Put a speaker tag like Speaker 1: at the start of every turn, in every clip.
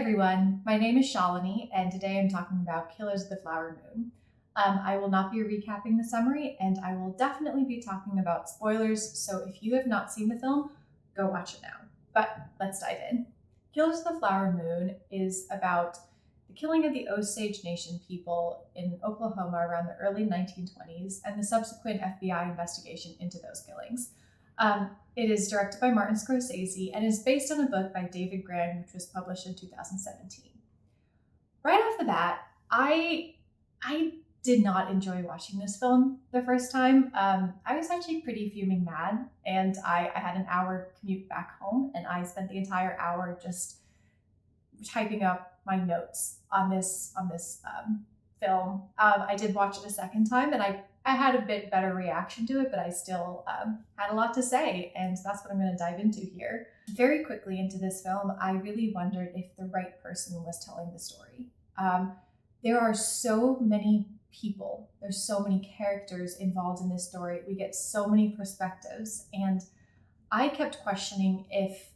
Speaker 1: everyone, my name is Shalini, and today I'm talking about Killers of the Flower Moon. I will not be recapping the summary, and I will definitely be talking about spoilers, so if you have not seen the film, go watch it now. But let's dive in. Killers of the Flower Moon is about the killing of the Osage Nation People in Oklahoma around the early 1920s and the subsequent FBI investigation into those killings. It is directed by Martin Scorcsese and is based on a book by David Grann, which was published in 2017. Right off the bat, I did not enjoy watching this film the first time. I was actually pretty fuming mad, and I had an hour commute back home, and I spent the entire hour just typing up my notes on this film. I did watch it a second time, and I had a bit better reaction to it, but I still had a lot to say, and that's what I'm going to dive into here. Very quickly into this film, I really wondered if the right person was telling the story. There are so many people, there's so many characters involved in this story. We get so many perspectives, and I kept questioning if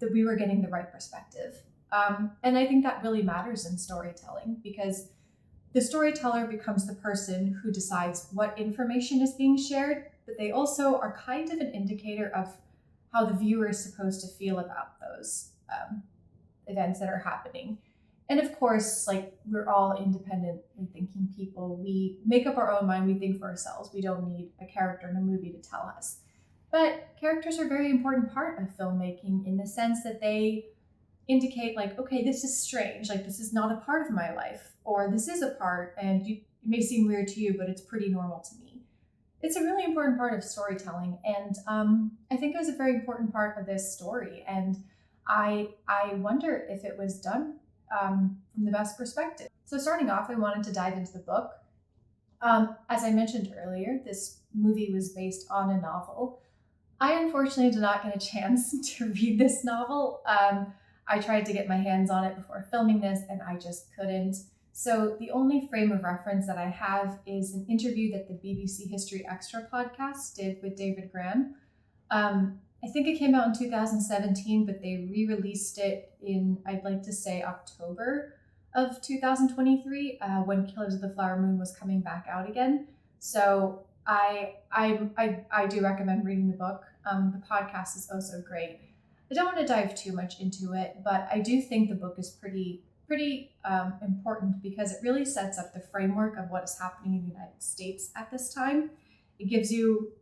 Speaker 1: that we were getting the right perspective. And I think that really matters in storytelling, because the storyteller becomes the person who decides what information is being shared, but they also are kind of an indicator of how the viewer is supposed to feel about those events that are happening. And of course, like, we're all independently thinking people. We make up our own mind, we think for ourselves. We don't need a character in a movie to tell us. But characters are a very important part of filmmaking in the sense that they indicate, like, okay, this is strange, like, this is not a part of my life, or this is a part, and it may seem weird to you, but it's pretty normal to me. It's a really important part of storytelling, and I think it was a very important part of this story, and I wonder if it was done from the best perspective. So starting off, I wanted to dive into the book. As I mentioned earlier, this movie was based on a novel. I unfortunately did not get a chance to read this novel. I tried to get my hands on it before filming this, and I just couldn't. So the only frame of reference that I have is an interview that the BBC History Extra podcast did with David Grann. I think it came out in 2017, but they re-released it in, I'd like to say, October of 2023, when Killers of the Flower Moon was coming back out again. So I do recommend reading the book. The podcast is also great. I don't want to dive too much into it, but I do think the book is pretty important because it really sets up the framework of what is happening in the United States at this time. It gives you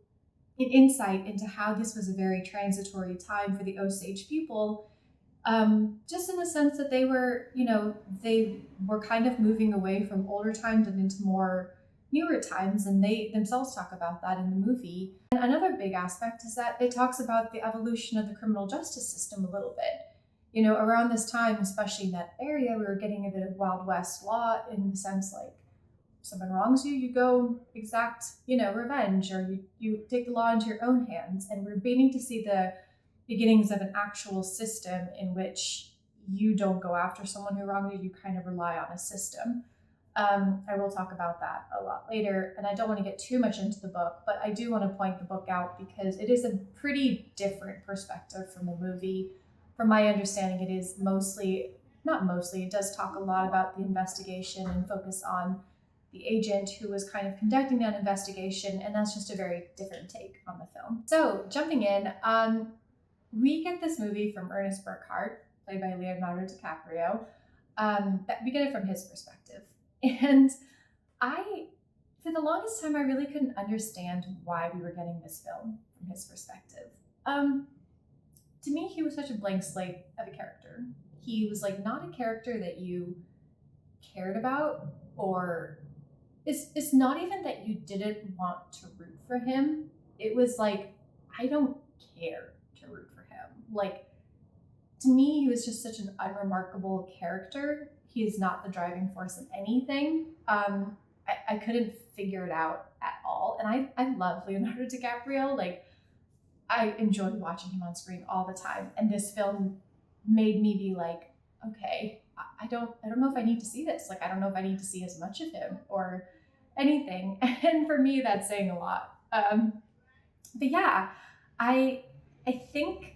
Speaker 1: an insight into how this was a very transitory time for the Osage people, just in the sense that they were kind of moving away from older times and into more newer times, and they themselves talk about that in the movie. And another big aspect is that it talks about the evolution of the criminal justice system a little bit. You know, around this time, especially in that area, we were getting a bit of Wild West law in the sense, like, if someone wrongs you, you go exact, revenge, or you take the law into your own hands. And we're beginning to see the beginnings of an actual system in which you don't go after someone who wronged you, you kind of rely on a system. I will talk about that a lot later, and I don't want to get too much into the book, but I do want to point the book out because it is a pretty different perspective from the movie. From my understanding, it is it does talk a lot about the investigation and focus on the agent who was kind of conducting that investigation, and that's just a very different take on the film. So jumping in, we get this movie from Ernest Burkhart, played by Leonardo DiCaprio. We get it from his perspective. And for the longest time, I really couldn't understand why we were getting this film from his perspective. To me, he was such a blank slate of a character. He was like not a character that you cared about, or it's not even that you didn't want to root for him. It was like, I don't care to root for him. Like, to me, he was just such an unremarkable character. He is not the driving force of anything. I couldn't figure it out at all. And I love Leonardo DiCaprio. Like, I enjoyed watching him on screen all the time. And this film made me be like, okay, I don't know if I need to see this. Like, I don't know if I need to see as much of him or anything. And for me, that's saying a lot. But yeah, I think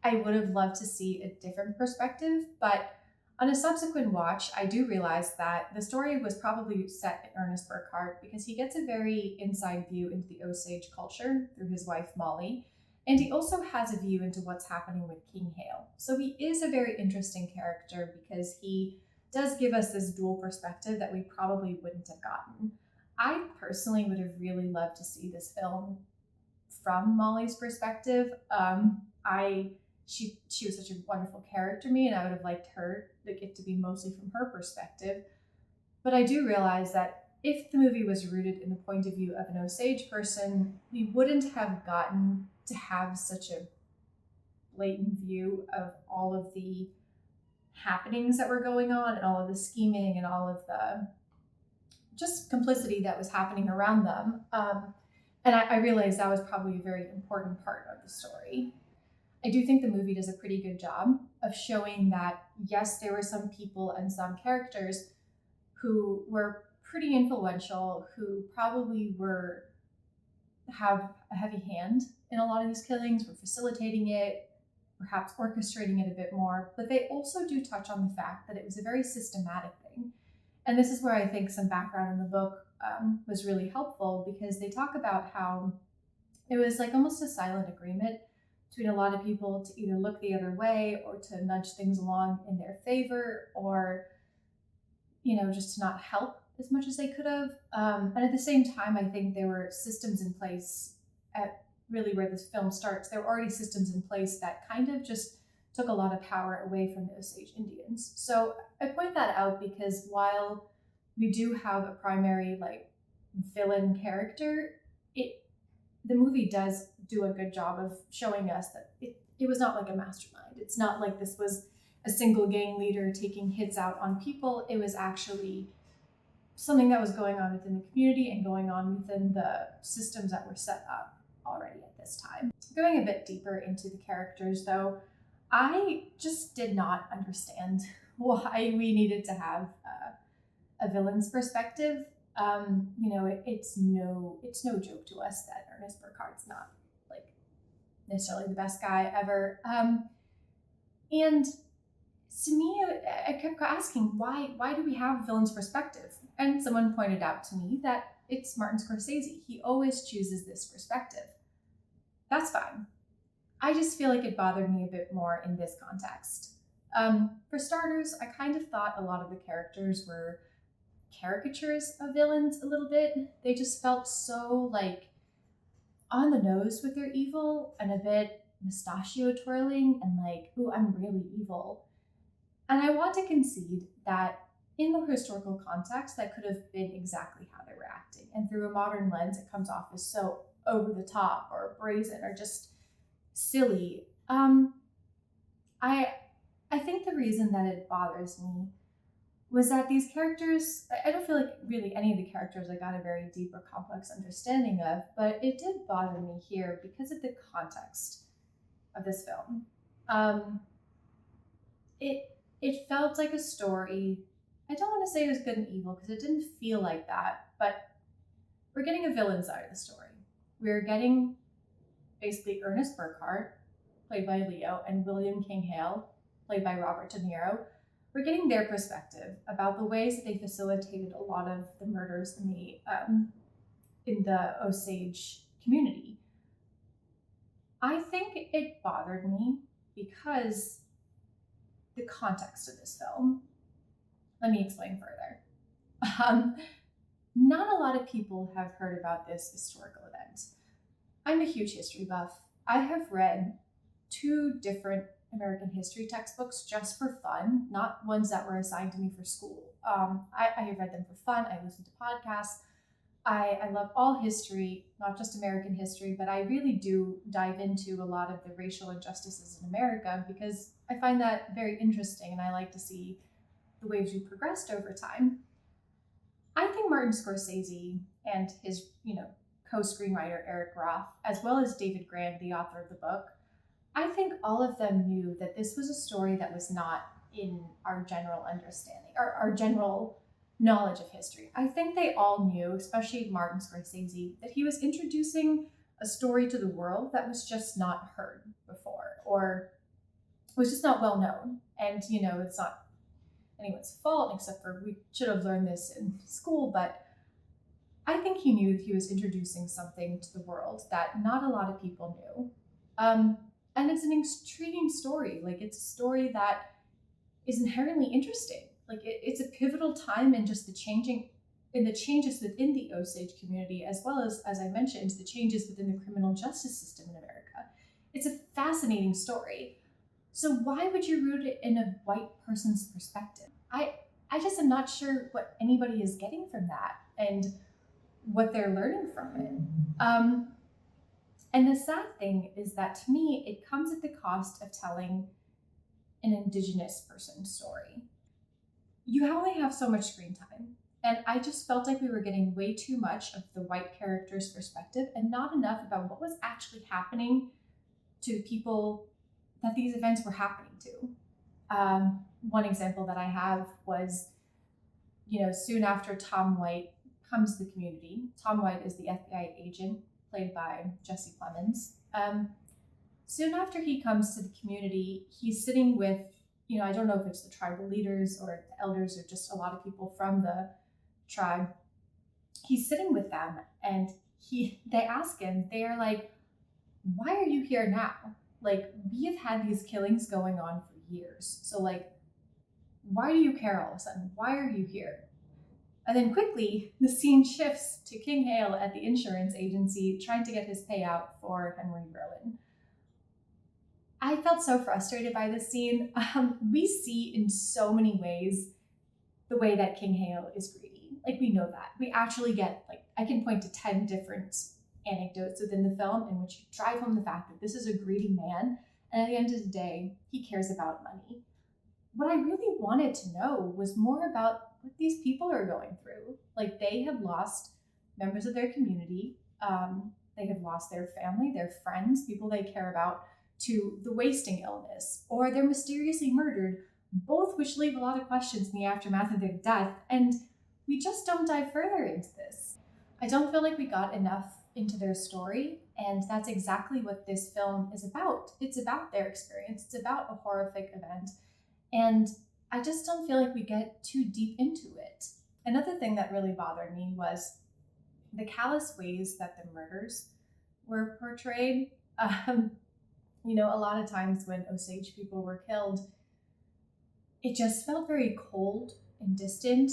Speaker 1: I would have loved to see a different perspective, but on a subsequent watch, I do realize that the story was probably set in Ernest Burkhart because he gets a very inside view into the Osage culture through his wife Molly, and he also has a view into what's happening with King Hale. So he is a very interesting character because he does give us this dual perspective that we probably wouldn't have gotten. I personally would have really loved to see this film from Molly's perspective. She was such a wonderful character to me, and I would have liked her to get to be mostly from her perspective. But I do realize that if the movie was rooted in the point of view of an Osage person, we wouldn't have gotten to have such a blatant view of all of the happenings that were going on and all of the scheming and all of the just complicity that was happening around them. And I realized that was probably a very important part of the story. I do think the movie does a pretty good job of showing that, yes, there were some people and some characters who were pretty influential, who probably have a heavy hand in a lot of these killings, were facilitating it, perhaps orchestrating it a bit more, but they also do touch on the fact that it was a very systematic thing. And this is where I think some background in the book was really helpful, because they talk about how it was like almost a silent agreement between a lot of people to either look the other way or to nudge things along in their favor, or, just to not help as much as they could have. And at the same time, I think there were systems in place at really where this film starts. There were already systems in place that kind of just took a lot of power away from the Osage Indians. So I point that out because while we do have a primary villain character, the movie does do a good job of showing us that it was not like a mastermind. It's not like this was a single gang leader taking hits out on people. It was actually something that was going on within the community and going on within the systems that were set up already at this time. Going a bit deeper into the characters, though, I just did not understand why we needed to have a villain's perspective. It's no joke to us that Ernest Burkhart's not necessarily the best guy ever. And to me, I kept asking, why do we have a villain's perspective? And someone pointed out to me that it's Martin Scorcsese. He always chooses this perspective. That's fine. I just feel like it bothered me a bit more in this context. For starters, I kind of thought a lot of the characters were caricatures of villains a little bit. They just felt so on the nose with their evil and a bit mustachio twirling and ooh, I'm really evil. And I want to concede that in the historical context, that could have been exactly how they were acting. And through a modern lens, it comes off as so over the top or brazen or just silly. I think the reason that it bothers me was that these characters, I don't feel like really any of the characters I got a very deep or complex understanding of, but it did bother me here because of the context of this film. It felt like a story. I don't want to say it was good and evil because it didn't feel like that, but we're getting a villain side of the story. We're getting basically Ernest Burkhart, played by Leo, and William King Hale, played by Robert De Niro. We're getting their perspective about the ways that they facilitated a lot of the murders in the Osage community. I think it bothered me because the context of this film. Let me explain further. Not a lot of people have heard about this historical event. I'm a huge history buff. I have read 2 different American history textbooks just for fun, not ones that were assigned to me for school. I have read them for fun. I listen to podcasts. I love all history, not just American history, but I really do dive into a lot of the racial injustices in America because I find that very interesting and I like to see the ways we progressed over time. I think Martin Scorcsese and his, co-screenwriter Eric Roth, as well as David Grand, the author of the book, I think all of them knew that this was a story that was not in our general understanding or our general knowledge of history. I think they all knew, especially Martin Scorcsese, that he was introducing a story to the world that was just not heard before or was just not well known. And, it's not anyone's fault, except for we should have learned this in school, but I think he knew he was introducing something to the world that not a lot of people knew. Um, and it's an intriguing story. Like, it's a story that is inherently interesting. Like, it's a pivotal time in just in the changes within the Osage community, as well as I mentioned, the changes within the criminal justice system in America. It's a fascinating story. So why would you root it in a white person's perspective? I just am not sure what anybody is getting from that and what they're learning from it. And the sad thing is that, to me, it comes at the cost of telling an Indigenous person's story. You only have so much screen time. And I just felt like we were getting way too much of the white character's perspective and not enough about what was actually happening to the people that these events were happening to. One example that I have was, soon after Tom White comes to the community. Tom White is the FBI agent played by Jesse Plemons. Soon after he comes to the community, he's sitting with, I don't know if it's the tribal leaders or the elders or just a lot of people from the tribe. He's sitting with them and they ask him, they are like, why are you here now? Like, we have had these killings going on for years. So, like, why do you care all of a sudden? Why are you here? And then quickly, the scene shifts to King Hale at the insurance agency trying to get his payout for Henry Rowan. I felt so frustrated by this scene. We see in so many ways the way that King Hale is greedy. Like, we know that. We actually get, I can point to 10 different anecdotes within the film in which drive home the fact that this is a greedy man, and at the end of the day, he cares about money. What I really wanted to know was more about what these people are going through. Like, they have lost members of their community. They have lost their family, their friends, people they care about, to the wasting illness, or they're mysteriously murdered, both which leave a lot of questions in the aftermath of their death, and we just don't dive further into this. I don't feel like we got enough into their story, and that's exactly what this film is about. It's about their experience. It's about a horrific event, and I just don't feel like we get too deep into it. Another thing that really bothered me was the callous ways that the murders were portrayed. A lot of times when Osage people were killed, it just felt very cold and distant,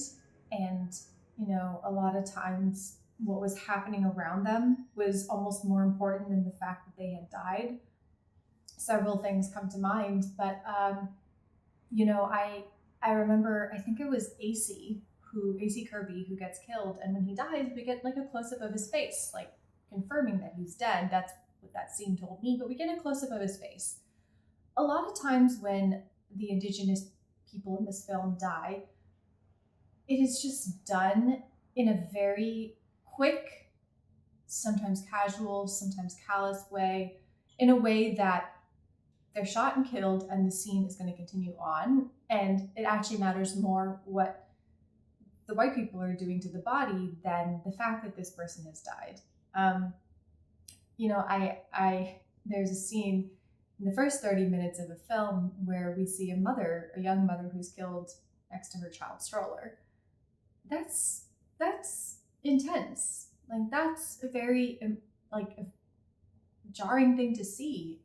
Speaker 1: and a lot of times what was happening around them was almost more important than the fact that they had died. Several things come to mind, but I remember, I think it was AC Kirby who gets killed, and when he dies, we get like a close-up of his face, like confirming that he's dead. That's what that scene told me, but we get a close-up of his face. A lot of times when the Indigenous people in this film die, it is just done in a very quick, sometimes casual, sometimes callous way, in a way that they're shot and killed and the scene is going to continue on. And it actually matters more what the white people are doing to the body than the fact that this person has died. There's a scene in the first 30 minutes of the film where we see a young mother who's killed next to her child's stroller. That's intense. Like, that's a very a jarring thing to see.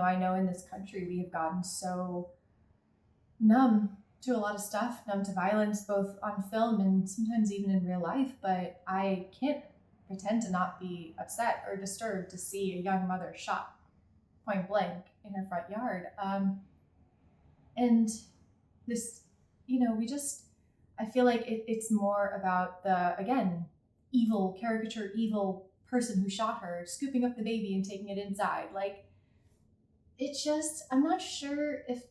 Speaker 1: I know in this country we have gotten so numb to a lot of stuff, numb to violence, both on film and sometimes even in real life, but I can't pretend to not be upset or disturbed to see a young mother shot point blank in her front yard. And this, I feel like it's more about the, again, evil person who shot her, scooping up the baby and taking it inside. Like, I'm not sure if,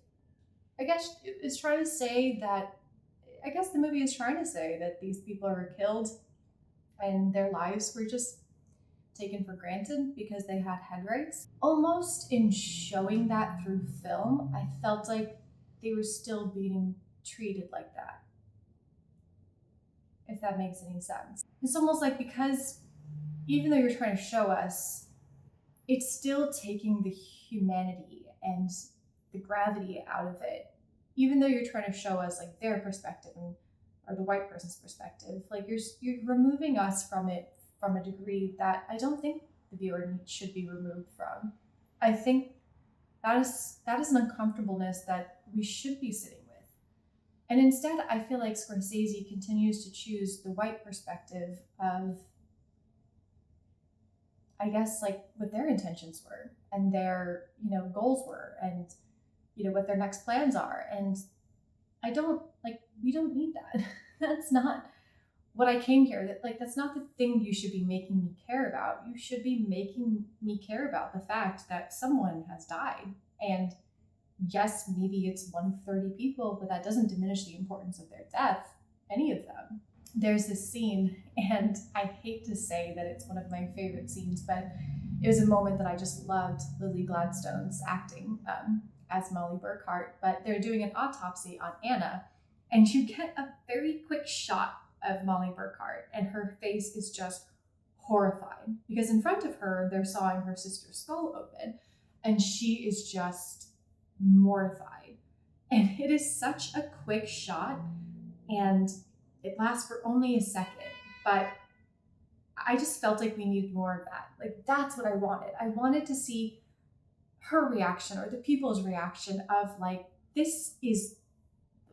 Speaker 1: I guess it's trying to say that, I guess the movie is trying to say that these people were killed and their lives were just taken for granted because they had head rights. Almost in showing that through film, I felt like they were still being treated like that, if that makes any sense. It's almost like, because even though you're trying to show us, it's still taking the humanity and the gravity out of it, even though you're trying to show us like their perspective or the white person's perspective. Like you're removing us from it from a degree that I don't think the viewer should be removed from. I think that is an uncomfortableness that we should be sitting with. And instead, I feel like Scorsese continues to choose the white perspective of, I guess, like what their intentions were and their, goals were, and, what their next plans are. And we don't need that. That's not what I came here. That's not the thing you should be making me care about. You should be making me care about the fact that someone has died. And yes, maybe it's one of 30 people, but that doesn't diminish the importance of their death, any of them. There's this scene, and I hate to say that it's one of my favorite scenes, but it was a moment that I just loved Lily Gladstone's acting as Molly Burkhart. But they're doing an autopsy on Anna, and you get a very quick shot of Molly Burkhart, and her face is just horrified because in front of her, they're sawing her sister's skull open, and she is just mortified. And it is such a quick shot, and it lasts for only a second, but I just felt like we needed more of that. Like, that's what I wanted. I wanted to see her reaction or the people's reaction of like,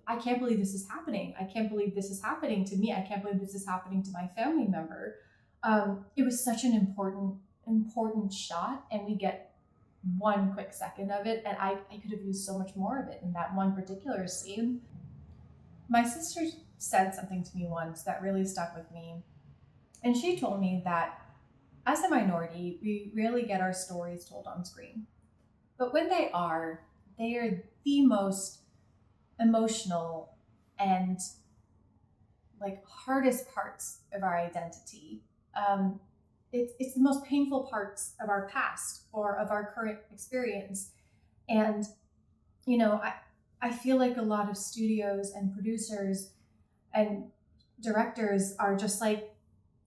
Speaker 1: I can't believe this is happening. I can't believe this is happening to me. I can't believe this is happening to my family member. It was such an important shot, and we get one quick second of it, and I could have used so much more of it in that one particular scene. My sister said something to me once that really stuck with me, and she told me that as a minority, we rarely get our stories told on screen. But when they are the most emotional and like hardest parts of our identity. It's the most painful parts of our past or of our current experience. And, I feel like a lot of studios and producers and directors are just like,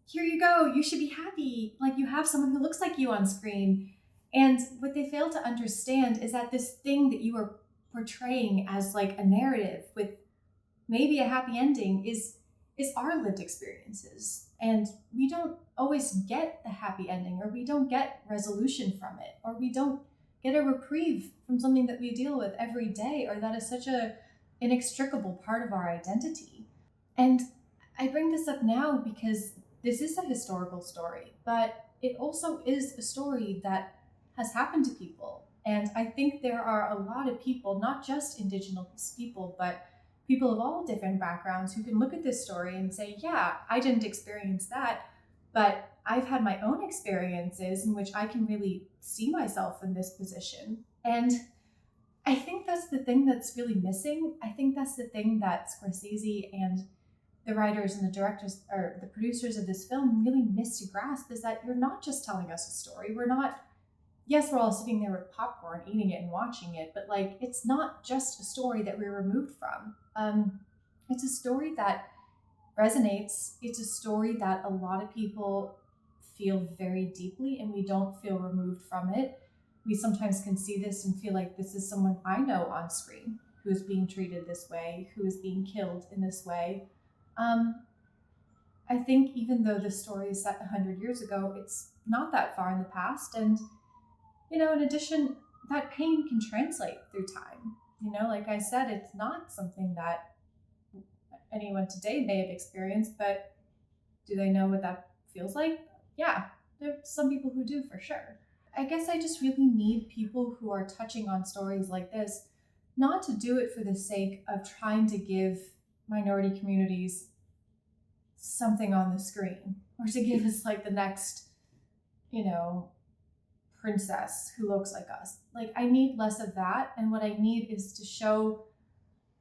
Speaker 1: here you go, you should be happy. Like, you have someone who looks like you on screen. And what they fail to understand is that this thing that you are portraying as like a narrative with maybe a happy ending is our lived experiences. And we don't always get the happy ending, or we don't get resolution from it, or we don't get a reprieve from something that we deal with every day, or that is such a inextricable part of our identity. And I bring this up now because this is a historical story, but it also is a story that has happened to people. And I think there are a lot of people, not just Indigenous people, but people of all different backgrounds who can look at this story and say, yeah, I didn't experience that, but I've had my own experiences in which I can really see myself in this position. And I think that's the thing that's really missing. I think that's the thing that Scorsese and the writers and the directors or the producers of this film really miss to grasp, is that you're not just telling us a story. Yes, we're all sitting there with popcorn, eating it and watching it, but like, it's not just a story that we're removed from. It's a story that resonates. It's a story that a lot of people feel very deeply, and we don't feel removed from it. We sometimes can see this and feel like this is someone I know on screen who is being treated this way, who is being killed in this way. I think even though the story is set 100 years ago, it's not that far in the past. And, in addition, that pain can translate through time. Like I said, it's not something that anyone today may have experienced, but do they know what that feels like? Yeah, there are some people who do, for sure. I guess I just really need people who are touching on stories like this, not to do it for the sake of trying to give minority communities something on the screen, or to give us like the next, princess who looks like us. Like, I need less of that. And what I need is to show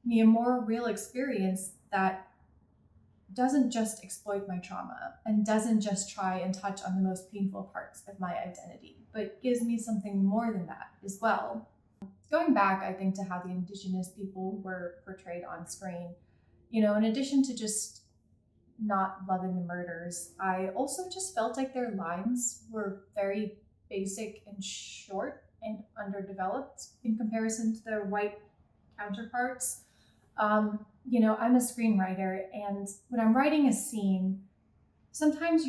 Speaker 1: me a more real experience that doesn't just exploit my trauma and doesn't just try and touch on the most painful parts of my identity, but gives me something more than that as well. Going back, I think, to how the Indigenous people were portrayed on screen, in addition to just not loving the murders, I also just felt like their lines were very basic and short. and underdeveloped in comparison to their white counterparts. I'm a screenwriter, and when I'm writing a scene, sometimes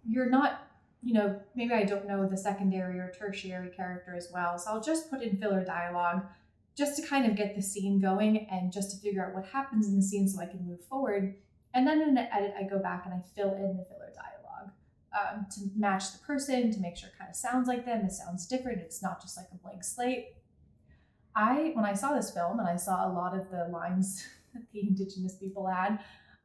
Speaker 1: you're not, maybe I don't know the secondary or tertiary character as well. So I'll just put in filler dialogue just to kind of get the scene going and just to figure out what happens in the scene so I can move forward. And then in the edit, I go back and I fill in the filler dialogue to match the person, to make sure it kind of sounds like them, it sounds different, it's not just like a blank slate. When I saw this film and I saw a lot of the lines that the Indigenous people had,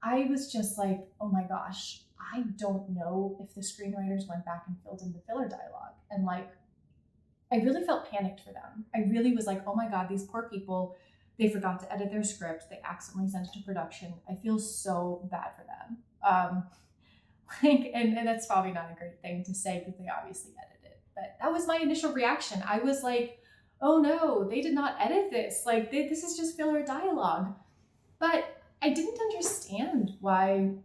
Speaker 1: I was just like, oh my gosh, I don't know if the screenwriters went back and filled in the filler dialogue. And I really felt panicked for them. I really was like, oh my God, these poor people, they forgot to edit their script. They accidentally sent it to production. I feel so bad for them. And that's probably not a great thing to say because they obviously edited it. But that was my initial reaction. I was like, oh no, they did not edit this. This is just filler dialogue. But I didn't understand why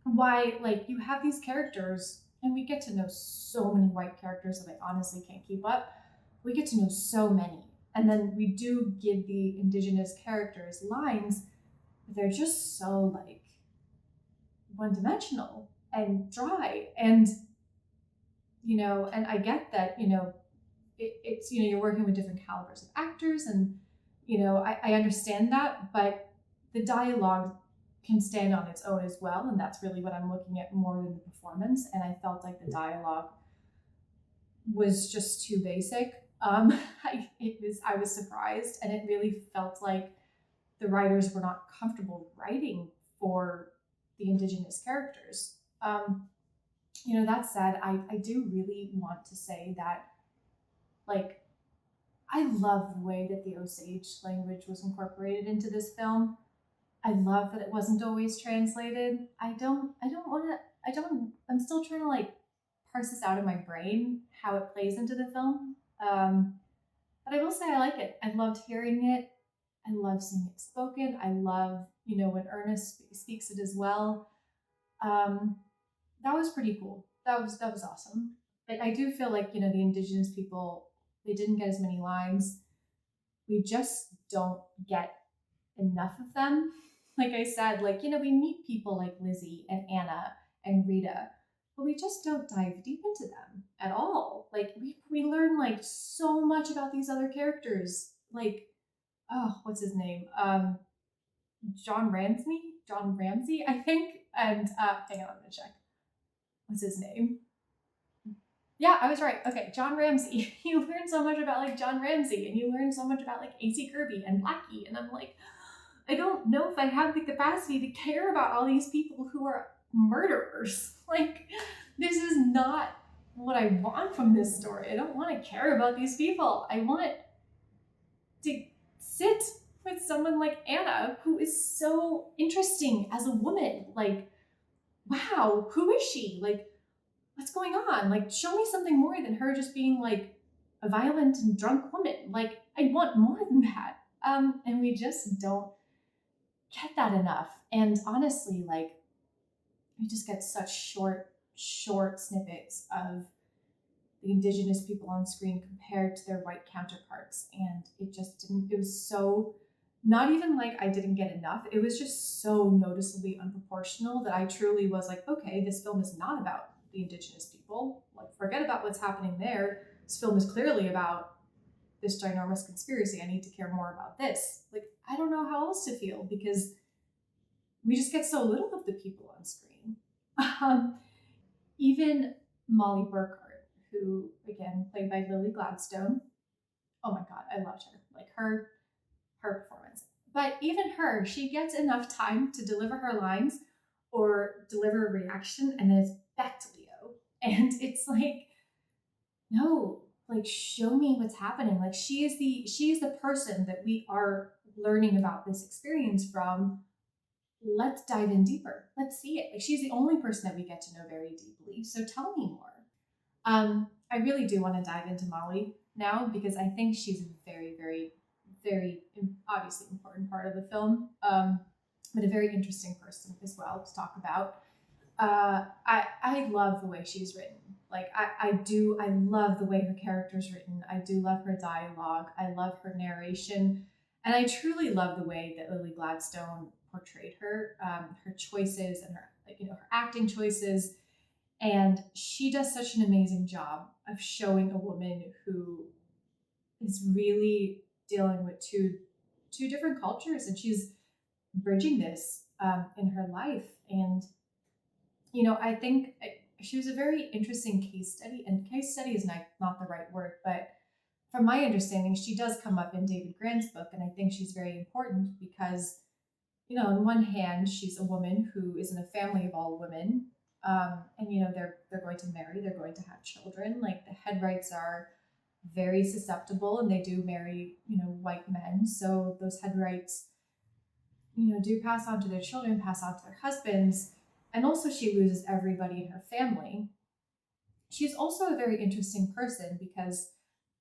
Speaker 1: you have these characters, and we get to know so many white characters that I honestly can't keep up. We get to know so many. And then we do give the Indigenous characters lines, but they're just so one-dimensional and dry. And, and I get that, it's, you're working with different calibers of actors, and, I understand that, but the dialogue can stand on its own as well. And that's really what I'm looking at more than the performance. And I felt like the dialogue was just too basic. I was surprised, and it really felt like the writers were not comfortable writing for the Indigenous characters. That said, I do really want to say that, I love the way that the Osage language was incorporated into this film. I love that it wasn't always translated. I'm still trying to parse this out in my brain, how it plays into the film. But I will say I like it. I loved hearing it. I love seeing it spoken. I love, when Ernest speaks it as well. That was pretty cool. That was awesome. But I do feel like, the Indigenous people, they didn't get as many lines. We just don't get enough of them. Like I said, we meet people like Lizzie and Anna and Rita, but we just don't dive deep into them at all. We learn so much about these other characters. What's his name? John Ramsey, I think. And hang on, I'm gonna check. What's his name? Yeah, I was right. Okay, John Ramsey. You learn so much about John Ramsey, and you learn so much about AC Kirby and Blackie, and I'm like, I don't know if I have the capacity to care about all these people who are murderers. This is not what I want from this story. I don't want to care about these people. I want to sit with someone like Anna, who is so interesting as a woman. Wow, who is she? What's going on? Show me something more than her just being a violent and drunk woman. I want more than that. And we just don't get that enough. And honestly, we just get such short snippets of the Indigenous people on screen compared to their white counterparts. And it was so, not even I didn't get enough. It was just so noticeably unproportional that I truly was okay, this film is not about the Indigenous people. Forget about what's happening there. This film is clearly about this ginormous conspiracy. I need to care more about this. I don't know how else to feel because we just get so little of the people on screen. Even Molly Burkhart, who, again, played by Lily Gladstone. Oh my God, I loved her. Her performance. But even her, she gets enough time to deliver her lines or deliver a reaction, and then it's back to Leo. And it's no, show me what's happening. She is the person that we are learning about this experience from. Let's dive in deeper. Let's see it. She's the only person that we get to know very deeply. So tell me more. I really do want to dive into Molly now because I think she's a very, very, very obviously important part of the film, but a very interesting person as well to talk about. I love the way she's written. Like I love the way her character's written. I do love her dialogue. I love her narration, and I truly love the way that Lily Gladstone portrayed her, her choices and her, like, her acting choices. And she does such an amazing job of showing a woman who is really dealing with two different cultures, and she's bridging this in her life. And I think she was a very interesting case study, and case study is not the right word, but from my understanding, she does come up in David Grant's book, and I think she's very important because, on one hand, she's a woman who is in a family of all women, and they're going to marry, they're going to have children. Like, the Headrights are very susceptible, and they do marry, white men, so those Headrights, do pass on to their children, pass on to their husbands, and also she loses everybody in her family. She's also a very interesting person because,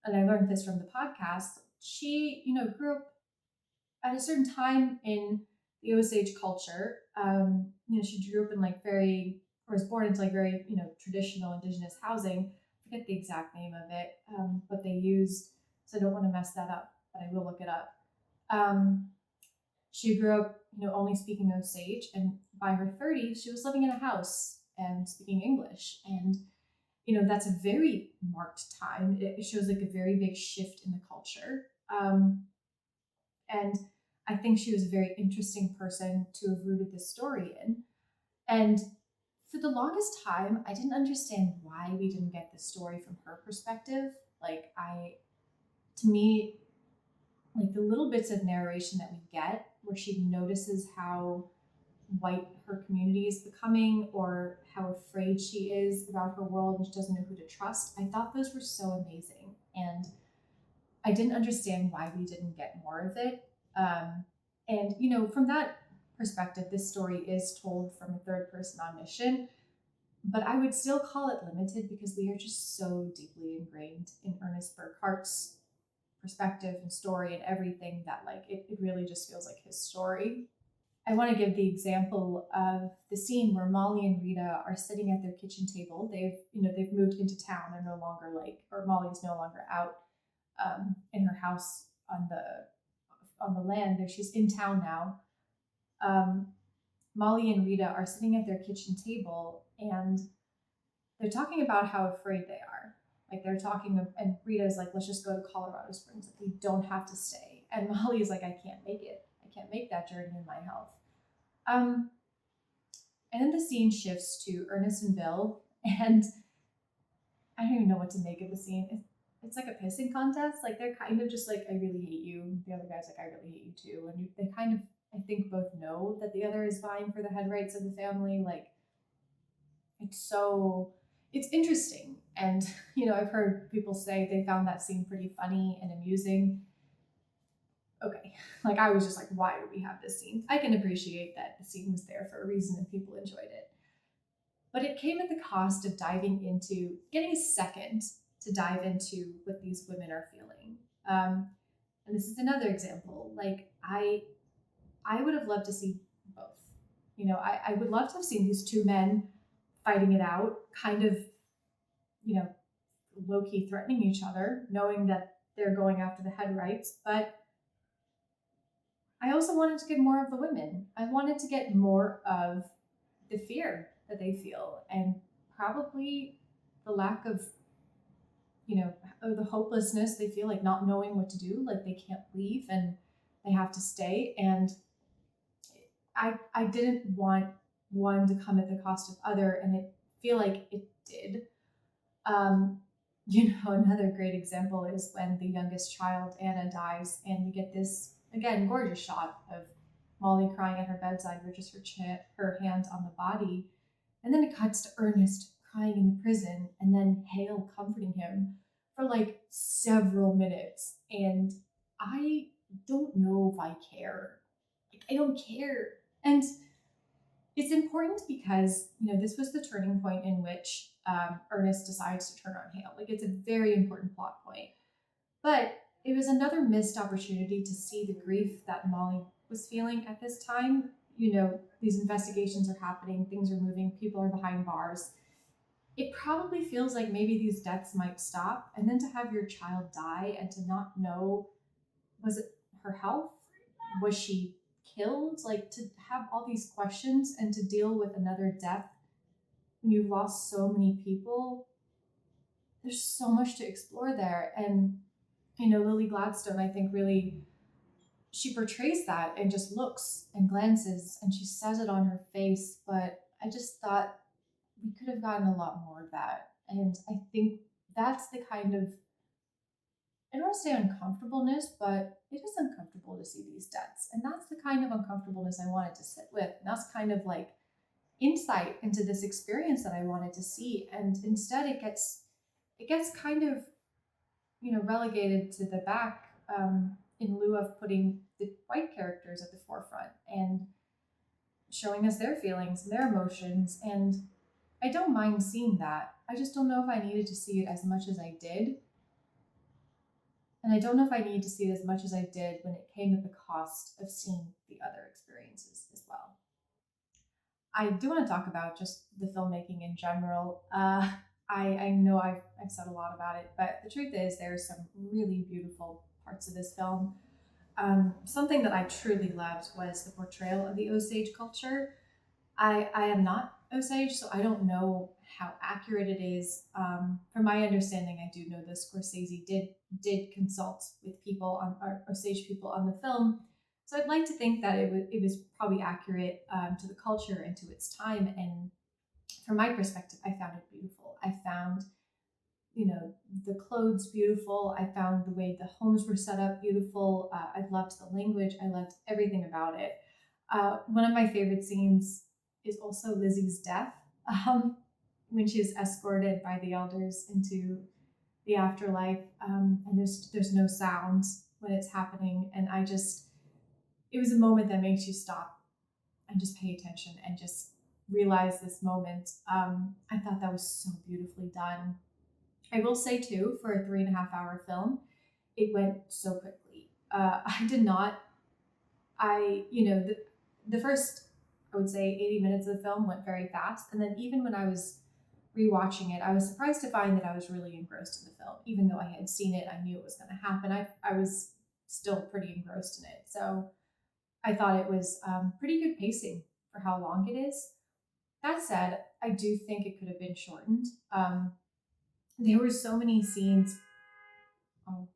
Speaker 1: and I learned this from the podcast, she, grew up at a certain time in the Osage culture. She grew up in or was born into very, traditional indigenous housing. I forget the exact name of it, but they used, so I don't want to mess that up, but I will look it up. She grew up, only speaking Osage, and by her 30s, she was living in a house and speaking English. And, that's a very marked time. It shows a very big shift in the culture. And I think she was a very interesting person to have rooted this story in. And for the longest time, I didn't understand why we didn't get the story from her perspective. To me, the little bits of narration that we get where she notices how white her community is becoming, or how afraid she is about her world and she doesn't know who to trust, I thought those were so amazing. And I didn't understand why we didn't get more of it. And, from that perspective, this story is told from a third person omniscient, but I would still call it limited because we are just so deeply ingrained in Ernest Burkhart's perspective and story and everything that it really just feels like his story. I want to give the example of the scene where Molly and Rita are sitting at their kitchen table. They've moved into town. They're no longer or Molly's no longer out in her house on the land. There, she's in town now. Molly and Rita are sitting at their kitchen table, and they're talking about how afraid they are. They're talking, and Rita's like, let's just go to Colorado Springs. We don't have to stay. And Molly is like, I can't make it. I can't make that journey in my health. And then the scene shifts to Ernest and Bill, and I don't even know what to make of the scene. It's like a pissing contest. They're kind of just like, I really hate you. The other guy's like, I really hate you too. And they kind of, I think, both know that the other is vying for the head rights of the family. It's interesting. And, I've heard people say they found that scene pretty funny and amusing. Okay. I was just like, why do we have this scene? I can appreciate that the scene was there for a reason and people enjoyed it. But it came at the cost of getting a second to dive into what these women are feeling. And this is another example. I would have loved to see both. I would love to have seen these two men fighting it out, kind of, low-key threatening each other, knowing that they're going after the head rights. But I also wanted to get more of the women. I wanted to get more of the fear that they feel, and probably the lack of, or the hopelessness they feel, not knowing what to do, they can't leave and they have to stay. And I didn't want one to come at the cost of other, and it feel like it did. Another great example is when the youngest child, Anna, dies, and we get this, again, gorgeous shot of Molly crying at her bedside with just her hands on the body. And then it cuts to Ernest crying in the prison, and then Hale comforting him for several minutes. And I don't know if I care. I don't care. And it's important because, this was the turning point in which Ernest decides to turn on Hale. It's a very important plot point. But it was another missed opportunity to see the grief that Molly was feeling at this time. The these investigations are happening, things are moving, people are behind bars. It probably feels like maybe these deaths might stop, and then to have your child die and to not know, was it her health? Was she killed? Like, to have all these questions and to deal with another death when you've lost so many people, there's so much to explore there. And Lily Gladstone, I think, really, she portrays that and just looks and glances and she says it on her face. But I just thought we could have gotten a lot more of that. And I think that's the kind of, I don't want to say uncomfortableness, but it is uncomfortable to see these deaths. And that's the kind of uncomfortableness I wanted to sit with. And that's kind of like insight into this experience that I wanted to see. And instead it gets kind of, relegated to the back, in lieu of putting the white characters at the forefront and showing us their feelings and their emotions. And I don't mind seeing that. I just don't know if I needed to see it as much as I did. And I don't know if I need to see it as much as I did when it came at the cost of seeing the other experiences as well. I do want to talk about just the filmmaking in general. I know I've said a lot about it, but the truth is there are some really beautiful parts of this film. Something that I truly loved was the portrayal of the Osage culture. I am not Osage, so I don't know how accurate it is. From my understanding, I do know that Scorsese did consult with people on Osage people on the film, so I'd like to think that it was probably accurate to the culture and to its time. And from my perspective, I found it beautiful. I found the clothes beautiful. I found the way the homes were set up beautiful. I loved the language. I loved everything about it. One of my favorite scenes is also Lizzie's death, when she is escorted by the elders into the afterlife, and there's no sound when it's happening, and it was a moment that makes you stop and just pay attention and just realize this moment. I thought that was so beautifully done. I will say too, for a 3.5-hour film, it went so quickly. I did not. The first, I would say, 80 minutes of the film went very fast. And then even when I was rewatching it, I was surprised to find that I was really engrossed in the film. Even though I had seen it, I knew it was going to happen. I was still pretty engrossed in it. So I thought it was pretty good pacing for how long it is. That said, I do think it could have been shortened. There were so many scenes. Oh,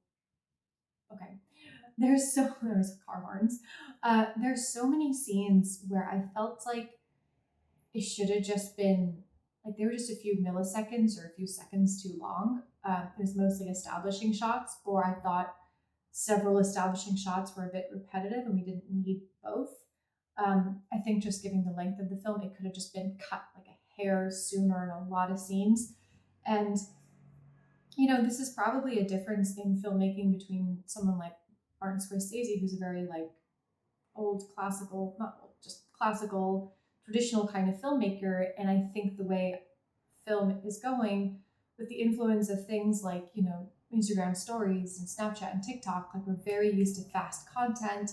Speaker 1: okay. There was car horns. There's so many scenes where I felt like it should have just been, like, they were just a few milliseconds or a few seconds too long. It was mostly establishing shots, or I thought several establishing shots were a bit repetitive and we didn't need both. I think just given the length of the film, it could have just been cut like a hair sooner in a lot of scenes. And this is probably a difference in filmmaking between someone like Martin Scorcsese, who's a very like old classical, not old, just classical, traditional kind of filmmaker. And I think the way film is going with the influence of things like, Instagram stories and Snapchat and TikTok, like, we're very used to fast content.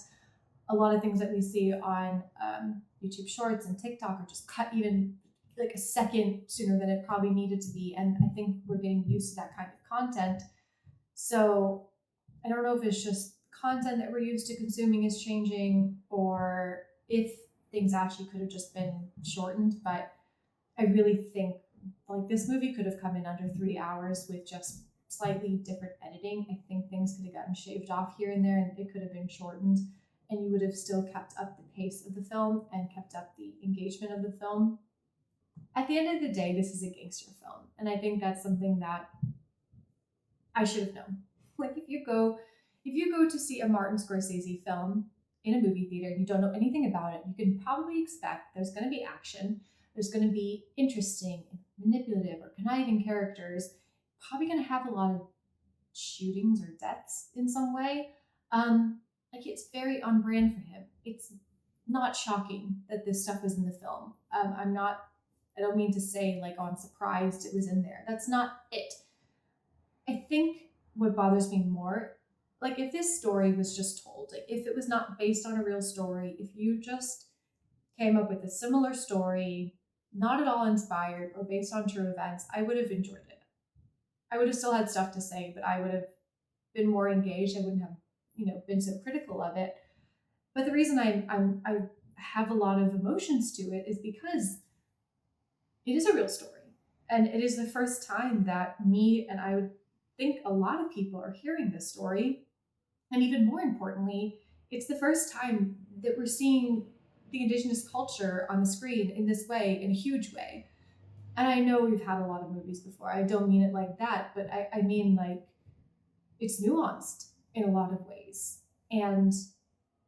Speaker 1: A lot of things that we see on YouTube Shorts and TikTok are just cut even like a second sooner than it probably needed to be. And I think we're getting used to that kind of content. So I don't know if it's just content that we're used to consuming is changing, or if things actually could have just been shortened. But I really think like this movie could have come in under 3 hours with just slightly different editing. I think things could have gotten shaved off here and there, and it could have been shortened, and you would have still kept up the pace of the film and kept up the engagement of the film. At the end of the day, this is a gangster film, and I think that's something that I should have known. Like, if you go to see a Martin Scorsese film in a movie theater and you don't know anything about it, you can probably expect there's going to be action, there's going to be interesting and manipulative or conniving characters, probably going to have a lot of shootings or deaths in some way. Like, it's very on brand for him. It's not shocking that this stuff is in the film. I don't mean to say like, oh, I'm surprised it was in there. That's not it. I think what bothers me more, like, if this story was just told, like if it was not based on a real story, if you just came up with a similar story, not at all inspired or based on true events, I would have enjoyed it. I would have still had stuff to say, but I would have been more engaged. I wouldn't have, been so critical of it. But the reason I have a lot of emotions to it is because it is a real story. And it is the first time that me, and I would think a lot of people, are hearing this story. And even more importantly, it's the first time that we're seeing the Indigenous culture on the screen in this way, in a huge way. And I know we've had a lot of movies before. I don't mean it like that, but I mean like it's nuanced in a lot of ways. And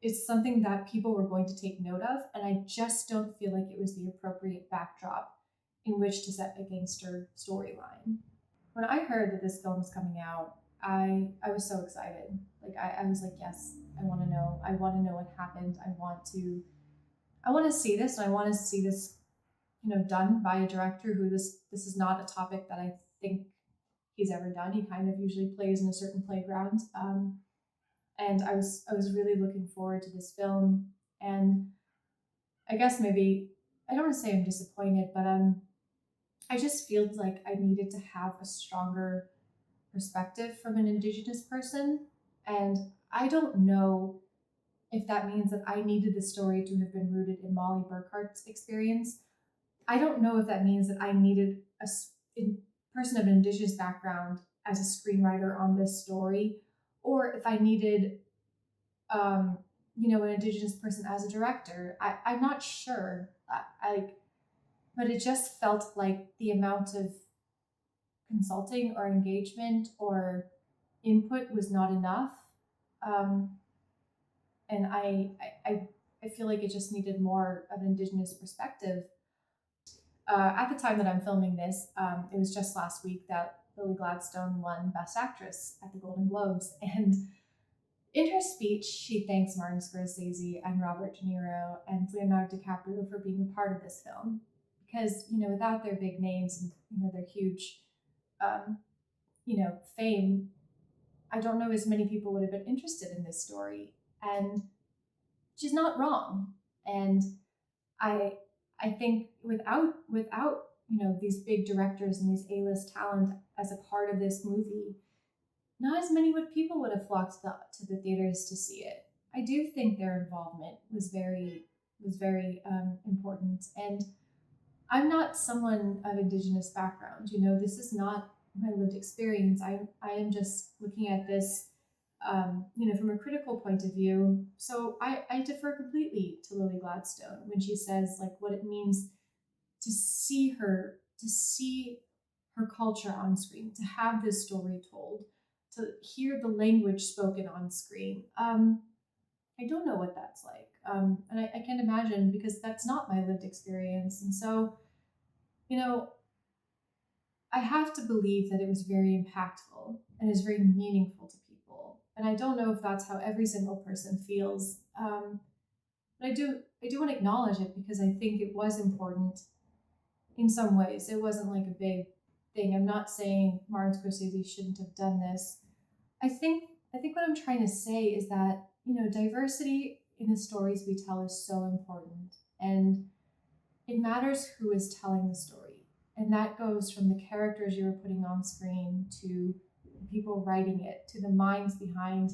Speaker 1: it's something that people were going to take note of. And I just don't feel like it was the appropriate backdrop in which to set a gangster storyline. When I heard that this film was coming out, I was so excited. Like I was like, yes, I want to know. I want to know what happened. I want to see this, and I want to see this, done by a director who this is not a topic that I think he's ever done. He kind of usually plays in a certain playground. And I was really looking forward to this film. And I guess maybe I don't want to say I'm disappointed, but I just feel like I needed to have a stronger perspective from an Indigenous person. And I don't know if that means that I needed the story to have been rooted in Molly Burkhart's experience. I don't know if that means that I needed a person of an Indigenous background as a screenwriter on this story, or if I needed, an Indigenous person as a director. I'm not sure. But it just felt like the amount of consulting or engagement or input was not enough. And I feel like it just needed more of an Indigenous perspective. At the time that I'm filming this, it was just last week that Lily Gladstone won Best Actress at the Golden Globes. And in her speech, she thanks Martin Scorcsese and Robert De Niro and Leonardo DiCaprio for being a part of this film. Because, without their big names and, their huge, fame, I don't know as many people would have been interested in this story. And she's not wrong. And I think without these big directors and these A-list talent as a part of this movie, not as many people would have flocked to the theaters to see it. I do think their involvement was very important. And I'm not someone of Indigenous background. This is not my lived experience. I am just looking at this, from a critical point of view. So I defer completely to Lily Gladstone when she says like what it means to see her culture on screen, to have this story told, to hear the language spoken on screen. I don't know what that's like. And I can't imagine, because that's not my lived experience. And so, I have to believe that it was very impactful and is very meaningful to people. And I don't know if that's how every single person feels. But I do want to acknowledge it, because I think it was important in some ways. It wasn't like a big thing. I'm not saying Martin Scorsese shouldn't have done this. I think what I'm trying to say is that, diversity in the stories we tell is so important, and it matters who is telling the story. And that goes from the characters you're putting on screen to the people writing it, to the minds behind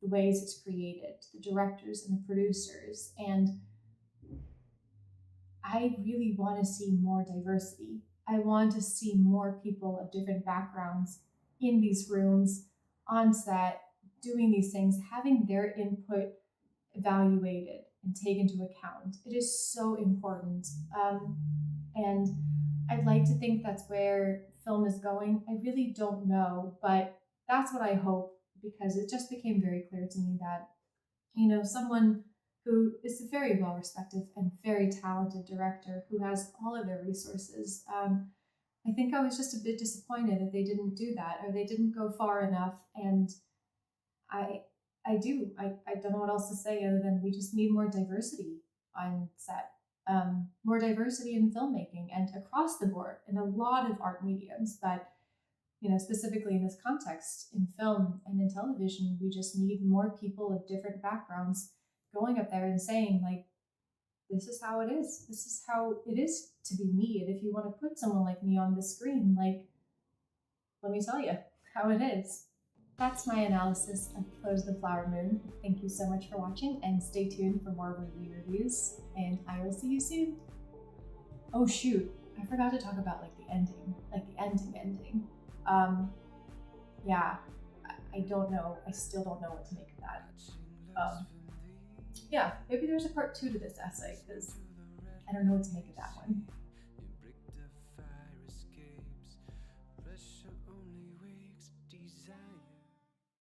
Speaker 1: the ways it's created, to the directors and the producers. And I really want to see more diversity. I want to see more people of different backgrounds in these rooms, on set, doing these things, having their input evaluated and taken into account. It is so important. And I'd like to think that's where film is going. I really don't know, but that's what I hope, because it just became very clear to me that, someone who is a very well-respected and very talented director who has all of their resources, I think I was just a bit disappointed that they didn't do that, or they didn't go far enough. And I don't know what else to say other than we just need more diversity on set, more diversity in filmmaking and across the board in a lot of art mediums. But, specifically in this context, in film and in television, we just need more people of different backgrounds going up there and saying, like, this is how it is. This is how it is to be me. And if you want to put someone like me on the screen, like, let me tell you how it is. That's my analysis of Killers of the Flower Moon. Thank you so much for watching, and stay tuned for more movie reviews, and I will see you soon. Oh shoot, I forgot to talk about like the ending, ending. Yeah, I don't know. I still don't know what to make of that. Yeah, maybe there's a part 2 to this essay, because I don't know what to make of that one.